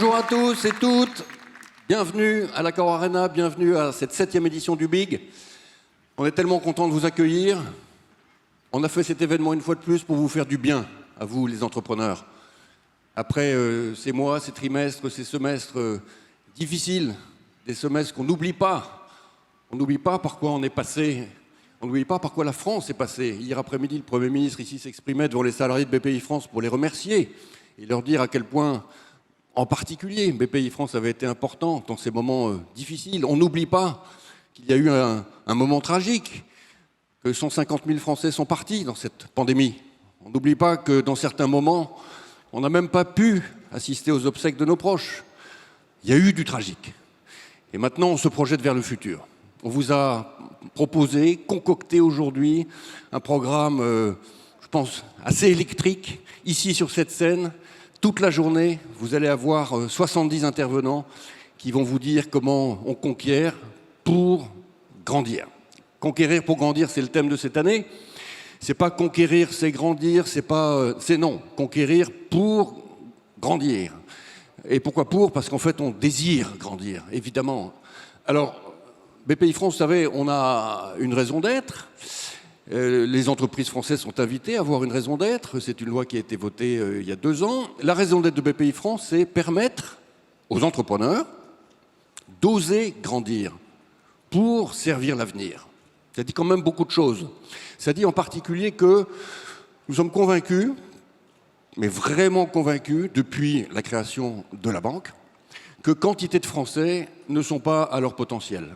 Bonjour à tous et toutes, bienvenue à l'Accor Arena, bienvenue à cette 7e édition du Big. On est tellement content de vous accueillir. On a fait cet événement une fois de plus pour vous faire du bien, à vous les entrepreneurs. Après ces mois, ces trimestres, ces semestres difficiles, des semestres qu'on n'oublie pas. On n'oublie pas par quoi on est passé, on n'oublie pas par quoi la France est passée. Hier après-midi, le Premier ministre ici s'exprimait devant les salariés de BPI-France pour les remercier et leur dire à quel point, en particulier, BPI-France avait été important dans ces moments difficiles. On n'oublie pas qu'il y a eu un moment tragique, que 150 000 Français sont partis dans cette pandémie. On n'oublie pas que dans certains moments, on n'a même pas pu assister aux obsèques de nos proches. Il y a eu du tragique. Et maintenant, on se projette vers le futur. On vous a proposé, concocté aujourd'hui, un programme, je pense, assez électrique, ici sur cette scène. Toute la journée, vous allez avoir 70 intervenants qui vont vous dire comment on conquiert pour grandir. Conquérir pour grandir, c'est le thème de cette année. C'est pas conquérir, c'est grandir, c'est non. Conquérir pour grandir. Et pourquoi pour? Parce qu'en fait, on désire grandir, évidemment. Alors, BPI-France, vous savez, on a une raison d'être. Les entreprises françaises sont invitées à avoir une raison d'être. C'est une loi qui a été votée il y a 2 ans. La raison d'être de BPI-France, c'est permettre aux entrepreneurs d'oser grandir pour servir l'avenir. Ça dit quand même beaucoup de choses. Ça dit en particulier que nous sommes convaincus, mais vraiment convaincus, depuis la création de la banque, que quantité de Français ne sont pas à leur potentiel.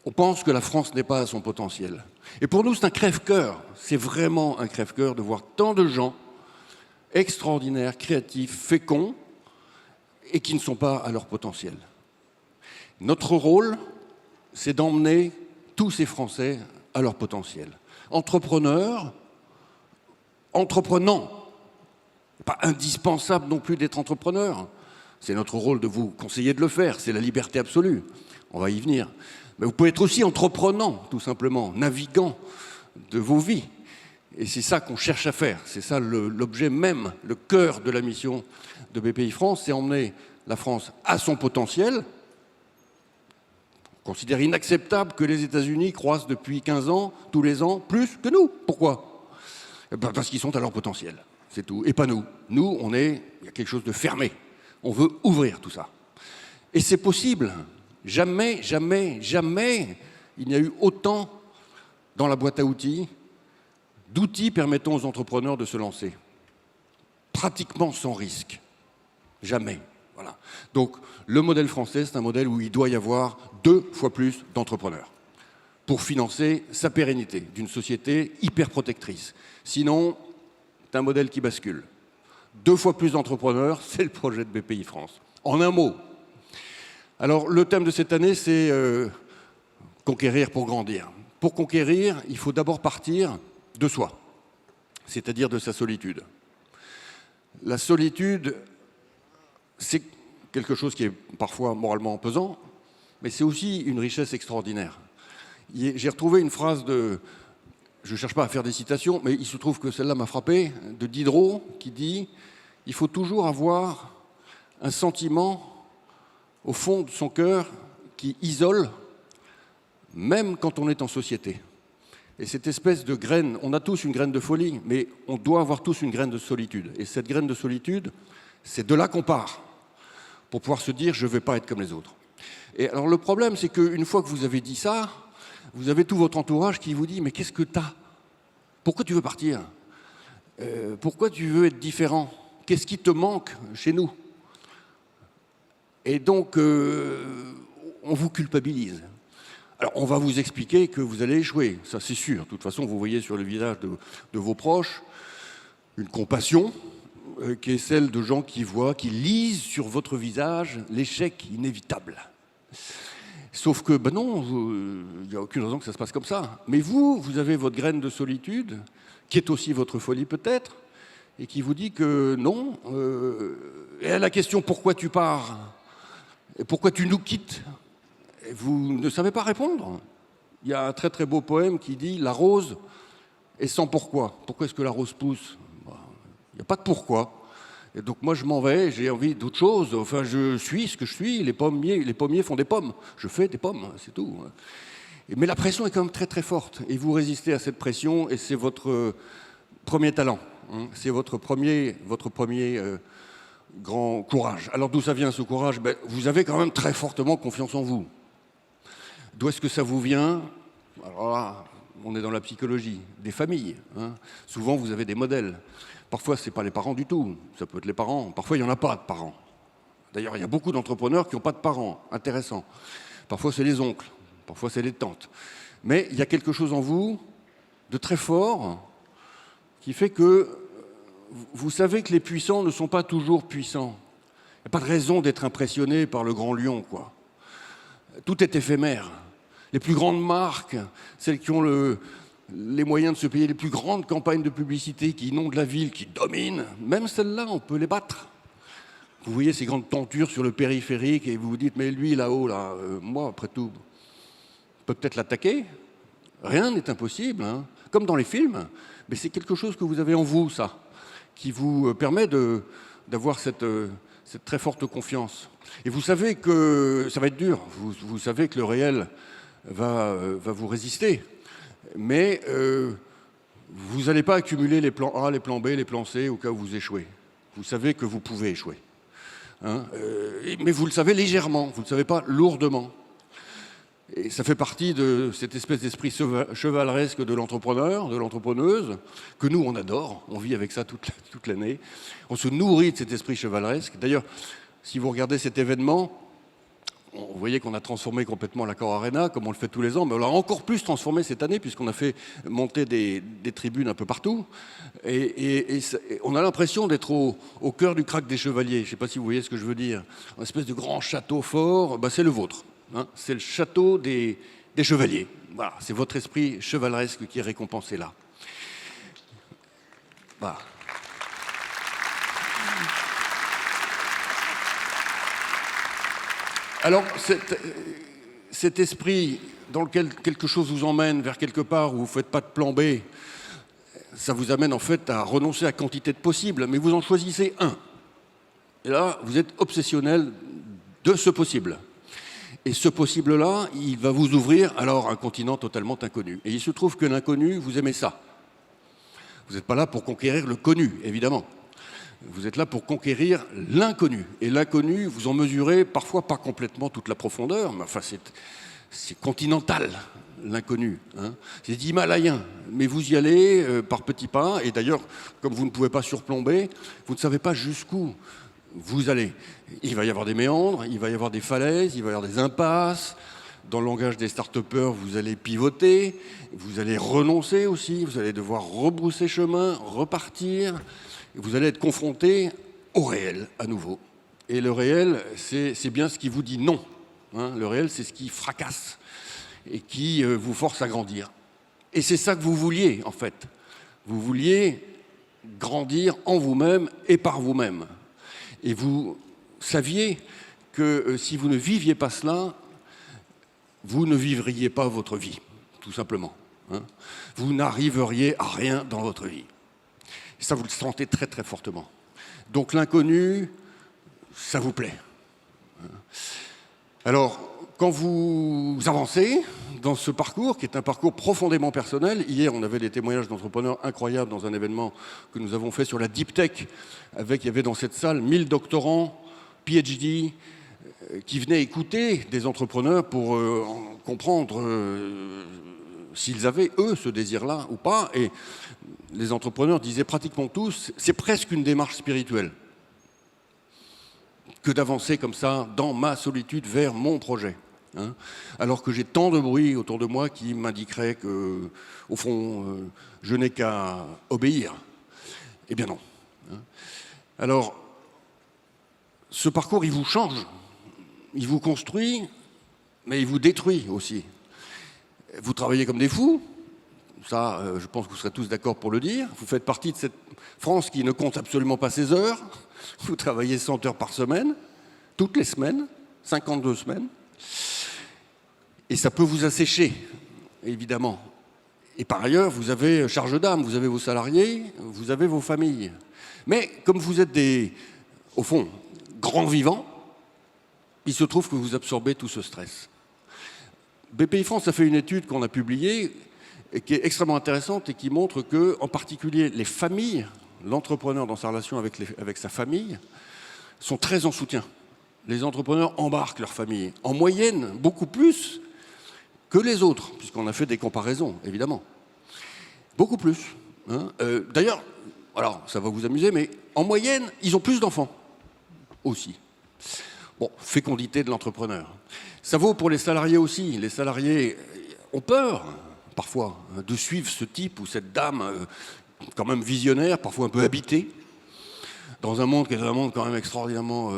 On pense que la France n'est pas à son potentiel. Et pour nous, c'est un crève-cœur. C'est vraiment un crève-cœur de voir tant de gens extraordinaires, créatifs, féconds, et qui ne sont pas à leur potentiel. Notre rôle, c'est d'emmener tous ces Français à leur potentiel. Entrepreneurs, entreprenants. Pas indispensable non plus d'être entrepreneur. C'est notre rôle de vous conseiller de le faire. C'est la liberté absolue. On va y venir. Mais vous pouvez être aussi entreprenant, tout simplement, navigant de vos vies. Et c'est ça qu'on cherche à faire. C'est ça l'objet même, le cœur de la mission de BPI-France, c'est emmener la France à son potentiel. On considère inacceptable que les États-Unis croissent depuis 15 ans, tous les ans, plus que nous. Pourquoi? Parce qu'ils sont à leur potentiel, c'est tout. Et pas nous. Nous, il y a quelque chose de fermé. On veut ouvrir tout ça. Et c'est possible. Jamais, jamais, jamais il n'y a eu autant dans la boîte à outils d'outils permettant aux entrepreneurs de se lancer. Pratiquement sans risque. Jamais. Voilà. Donc, le modèle français, c'est un modèle où il doit y avoir 2 fois plus d'entrepreneurs pour financer sa pérennité d'une société hyper protectrice. Sinon, c'est un modèle qui bascule. 2 fois plus d'entrepreneurs, c'est le projet de BPI-France. En un mot. Alors, le thème de cette année, c'est conquérir pour grandir. Pour conquérir, il faut d'abord partir de soi, c'est-à-dire de sa solitude. La solitude, c'est quelque chose qui est parfois moralement pesant, mais c'est aussi une richesse extraordinaire. J'ai retrouvé une phrase de... Je ne cherche pas à faire des citations, mais il se trouve que celle-là m'a frappé, de Diderot, qui dit « Il faut toujours avoir un sentiment au fond de son cœur qui isole, même quand on est en société. » Et cette espèce de graine, on a tous une graine de folie, mais on doit avoir tous une graine de solitude. Et cette graine de solitude, c'est de là qu'on part, pour pouvoir se dire « je ne vais pas être comme les autres ». Et alors le problème, c'est qu'une fois que vous avez dit ça, vous avez tout votre entourage qui vous dit « mais qu'est-ce que t'as? Pourquoi tu veux partir? Pourquoi tu veux être différent? Qu'est-ce qui te manque chez nous ?» Et donc, on vous culpabilise. Alors, on va vous expliquer que vous allez échouer, ça c'est sûr. De toute façon, vous voyez sur le visage de vos proches une compassion qui est celle de gens qui voient, qui lisent sur votre visage l'échec inévitable. Sauf que, ben non, il n'y a aucune raison que ça se passe comme ça. Mais vous avez votre graine de solitude, qui est aussi votre folie peut-être, et qui vous dit que non. Et à la question « pourquoi tu pars ?» et « pourquoi tu nous quittes ?» vous ne savez pas répondre. Il y a un très très beau poème qui dit « la rose est sans pourquoi ». Pourquoi est-ce que la rose pousse? Il n'y a pas de pourquoi. Et donc moi je m'en vais, j'ai envie d'autre chose, enfin je suis ce que je suis, les pommiers font des pommes, je fais des pommes, c'est tout. Mais la pression est quand même très très forte, et vous résistez à cette pression, et c'est votre premier talent, hein. C'est votre premier grand courage. Alors d'où ça vient ce courage? Vous avez quand même très fortement confiance en vous. D'où est-ce que ça vous vient? Alors là, on est dans la psychologie, des familles, hein. Souvent vous avez des modèles. Parfois, ce n'est pas les parents du tout, ça peut être les parents. Parfois, il n'y en a pas de parents. D'ailleurs, il y a beaucoup d'entrepreneurs qui n'ont pas de parents, intéressant. Parfois, c'est les oncles, parfois, c'est les tantes. Mais il y a quelque chose en vous de très fort qui fait que vous savez que les puissants ne sont pas toujours puissants. Il n'y a pas de raison d'être impressionné par le grand lion, quoi. Tout est éphémère. Les plus grandes marques, celles qui ont les moyens de se payer les plus grandes campagnes de publicité qui inondent la ville, qui dominent, même celles-là, on peut les battre. Vous voyez ces grandes tentures sur le périphérique et vous vous dites, mais lui là-haut, là, moi, après tout, peut-être l'attaquer. Rien n'est impossible, hein. Comme dans les films, mais c'est quelque chose que vous avez en vous, ça, qui vous permet d'avoir cette très forte confiance. Et vous savez que ça va être dur, vous savez que le réel va vous résister. Mais vous n'allez pas accumuler les plans A, les plans B, les plans C au cas où vous échouez. Vous savez que vous pouvez échouer. Hein, mais vous le savez légèrement, vous ne le savez pas lourdement. Et ça fait partie de cette espèce d'esprit chevaleresque de l'entrepreneur, de l'entrepreneuse, que nous, on adore. On vit avec ça toute l'année. On se nourrit de cet esprit chevaleresque. D'ailleurs, si vous regardez cet événement, vous voyez qu'on a transformé complètement l'Accor Arena, comme on le fait tous les ans, mais on l'a encore plus transformé cette année, puisqu'on a fait monter des tribunes un peu partout. Et on a l'impression d'être au cœur du Krach des Chevaliers. Je ne sais pas si vous voyez ce que je veux dire. Une espèce de grand château fort, c'est le vôtre. Hein, c'est le château des chevaliers. Voilà, c'est votre esprit chevaleresque qui est récompensé là. Voilà. Alors, cet esprit dans lequel quelque chose vous emmène vers quelque part où vous ne faites pas de plan B, ça vous amène en fait à renoncer à quantité de possibles, mais vous en choisissez un. Et là, vous êtes obsessionnel de ce possible. Et ce possible-là, il va vous ouvrir alors un continent totalement inconnu. Et il se trouve que l'inconnu, vous aimez ça. Vous n'êtes pas là pour conquérir le connu, évidemment. Vous êtes là pour conquérir l'inconnu. Et l'inconnu, vous en mesurez parfois pas complètement toute la profondeur, mais enfin c'est continental, l'inconnu. Hein. C'est himalayen, mais vous y allez par petits pas. Et d'ailleurs, comme vous ne pouvez pas surplomber, vous ne savez pas jusqu'où vous allez. Il va y avoir des méandres, il va y avoir des falaises, il va y avoir des impasses. Dans le langage des start-upers, vous allez pivoter, vous allez renoncer aussi, vous allez devoir rebrousser chemin, repartir. Vous allez être confronté au réel, à nouveau. Et le réel, c'est bien ce qui vous dit non. Hein, le réel, c'est ce qui fracasse et qui vous force à grandir. Et c'est ça que vous vouliez, en fait. Vous vouliez grandir en vous-même et par vous-même. Et vous saviez que si vous ne viviez pas cela, vous ne vivriez pas votre vie, tout simplement. Hein. Vous n'arriveriez à rien dans votre vie. Et ça, vous le sentez très, très fortement. Donc l'inconnu, ça vous plaît. Alors, quand vous avancez dans ce parcours, qui est un parcours profondément personnel, hier, on avait des témoignages d'entrepreneurs incroyables dans un événement que nous avons fait sur la Deep Tech, il y avait dans cette salle 1000 doctorants, PhD, qui venaient écouter des entrepreneurs pour comprendre s'ils avaient, eux, ce désir-là ou pas. Et les entrepreneurs disaient pratiquement tous, c'est presque une démarche spirituelle que d'avancer comme ça dans ma solitude vers mon projet. Hein, alors que j'ai tant de bruit autour de moi qui m'indiquerait que, au fond, je n'ai qu'à obéir. Eh bien non. Hein. Alors, ce parcours, il vous change, il vous construit, mais il vous détruit aussi. Vous travaillez comme des fous, ça, je pense que vous serez tous d'accord pour le dire. Vous faites partie de cette France qui ne compte absolument pas ses heures. Vous travaillez 100 heures par semaine, toutes les semaines, 52 semaines. Et ça peut vous assécher, évidemment. Et par ailleurs, vous avez charge d'âme, vous avez vos salariés, vous avez vos familles. Mais comme vous êtes au fond, grands vivants, il se trouve que vous absorbez tout ce stress. Bpifrance a fait une étude qu'on a publiée et qui est extrêmement intéressante et qui montre que, en particulier, les familles, l'entrepreneur dans sa relation avec sa famille, sont très en soutien. Les entrepreneurs embarquent leur famille, en moyenne, beaucoup plus que les autres, puisqu'on a fait des comparaisons, évidemment. Beaucoup plus. Hein. D'ailleurs, alors, ça va vous amuser, mais en moyenne, ils ont plus d'enfants aussi. Bon, fécondité de l'entrepreneur. Ça vaut pour les salariés aussi. Les salariés ont peur, parfois, de suivre ce type ou cette dame, quand même visionnaire, parfois un peu habitée, dans un monde qui est un monde quand même extraordinairement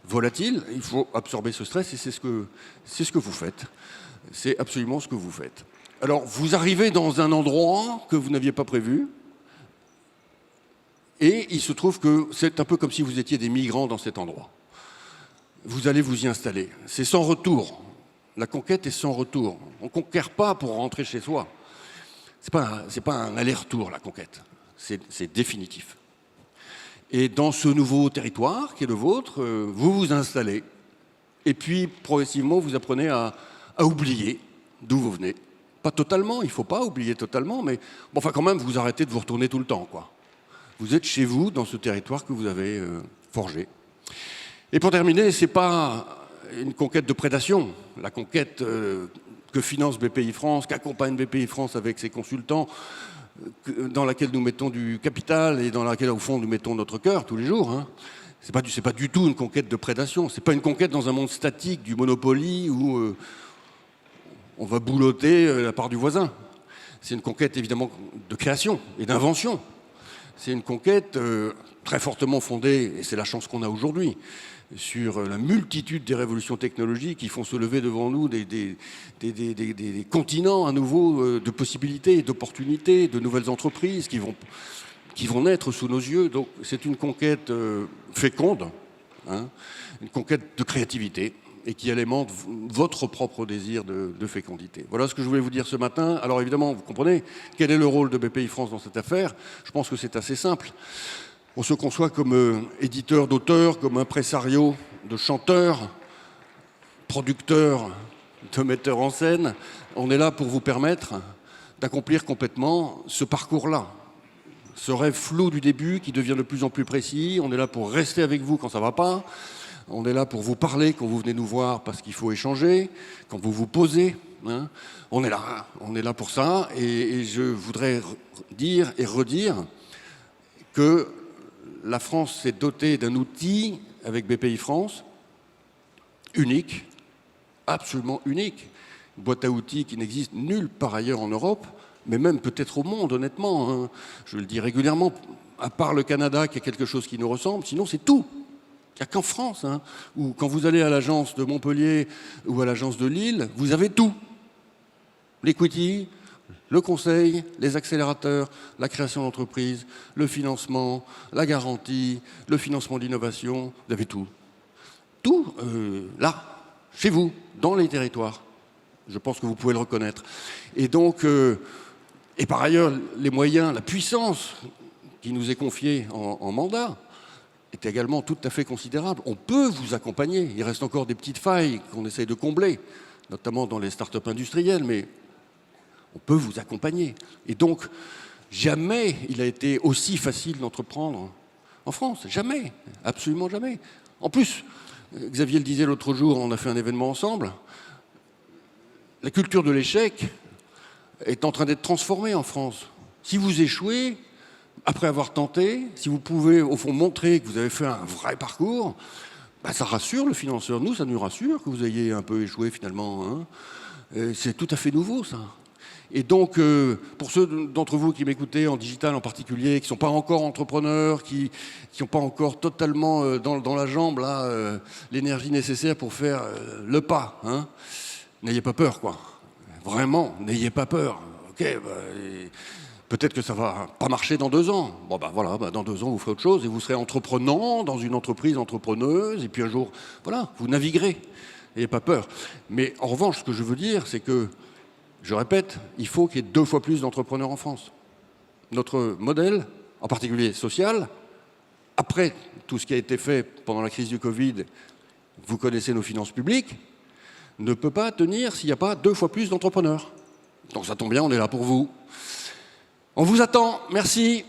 volatile. Il faut absorber ce stress et c'est ce que vous faites. C'est absolument ce que vous faites. Alors, vous arrivez dans un endroit que vous n'aviez pas prévu, et il se trouve que c'est un peu comme si vous étiez des migrants dans cet endroit. Vous allez vous y installer. C'est sans retour. La conquête est sans retour. On ne conquiert pas pour rentrer chez soi. C'est pas un aller-retour, la conquête. C'est définitif. Et dans ce nouveau territoire qui est le vôtre, vous vous installez. Et puis, progressivement, vous apprenez à oublier d'où vous venez. Pas totalement, il ne faut pas oublier totalement, mais bon, enfin quand même, vous arrêtez de vous retourner tout le temps, quoi. Vous êtes chez vous, dans ce territoire que vous avez forgé. Et pour terminer, ce n'est pas une conquête de prédation. La conquête que finance BPIFrance, qu'accompagne BPIFrance avec ses consultants, dans laquelle nous mettons du capital et dans laquelle, au fond, nous mettons notre cœur tous les jours. Hein. Ce n'est pas du tout une conquête de prédation. Ce n'est pas une conquête dans un monde statique du Monopoly où on va boulotter la part du voisin. C'est une conquête, évidemment, de création et d'invention. C'est une conquête très fortement fondée, et c'est la chance qu'on a aujourd'hui, sur la multitude des révolutions technologiques qui font se lever devant nous des continents à nouveau de possibilités, d'opportunités, de nouvelles entreprises qui vont naître sous nos yeux. Donc c'est une conquête féconde, hein, une conquête de créativité et qui alimente votre propre désir de fécondité. Voilà ce que je voulais vous dire ce matin. Alors évidemment, vous comprenez, quel est le rôle de BPIFrance dans cette affaire? Je pense que c'est assez simple. On se conçoit comme éditeur d'auteurs, comme impresario de chanteurs, producteur de metteurs en scène. On est là pour vous permettre d'accomplir complètement ce parcours-là. Ce rêve flou du début qui devient de plus en plus précis. On est là pour rester avec vous quand ça ne va pas. On est là pour vous parler quand vous venez nous voir parce qu'il faut échanger, quand vous vous posez. Hein. On est là pour ça. Et je voudrais dire et redire que la France s'est dotée d'un outil avec BPIFrance unique, absolument unique. Une boîte à outils qui n'existe nulle part ailleurs en Europe, mais même peut-être au monde, honnêtement. Hein. Je le dis régulièrement, à part le Canada qui a quelque chose qui nous ressemble, sinon c'est tout. Il n'y a qu'en France, hein, où quand vous allez à l'agence de Montpellier ou à l'agence de Lille, vous avez tout. L'equity, le conseil, les accélérateurs, la création d'entreprise, le financement, la garantie, le financement d'innovation, vous avez tout. Tout, là, chez vous, dans les territoires. Je pense que vous pouvez le reconnaître. Et donc, et par ailleurs, les moyens, la puissance qui nous est confiée en mandat, est également tout à fait considérable. On peut vous accompagner. Il reste encore des petites failles qu'on essaye de combler, notamment dans les startups industrielles, mais on peut vous accompagner. Et donc, jamais il a été aussi facile d'entreprendre en France. Jamais. Absolument jamais. En plus, Xavier le disait l'autre jour, on a fait un événement ensemble, la culture de l'échec est en train d'être transformée en France. Si vous échouez, après avoir tenté, si vous pouvez, au fond, montrer que vous avez fait un vrai parcours, ben ça rassure le financeur. Nous, ça nous rassure que vous ayez un peu échoué, finalement. Hein. C'est tout à fait nouveau, ça. Et donc, pour ceux d'entre vous qui m'écoutez, en digital en particulier, qui ne sont pas encore entrepreneurs, qui n'ont pas encore totalement dans la jambe là, l'énergie nécessaire pour faire le pas, hein, n'ayez pas peur, quoi. Vraiment, n'ayez pas peur. Ok, peut-être que ça ne va pas marcher dans 2 ans. Bon, ben voilà, dans 2 ans, vous ferez autre chose et vous serez entreprenant dans une entreprise entrepreneuse. Et puis un jour, voilà, vous naviguerez. N'ayez pas peur. Mais en revanche, ce que je veux dire, c'est que Je répète, il faut qu'il y ait 2 fois plus d'entrepreneurs en France. Notre modèle, en particulier social, après tout ce qui a été fait pendant la crise du Covid, vous connaissez nos finances publiques, ne peut pas tenir s'il n'y a pas 2 fois plus d'entrepreneurs. Donc ça tombe bien, on est là pour vous. On vous attend, merci.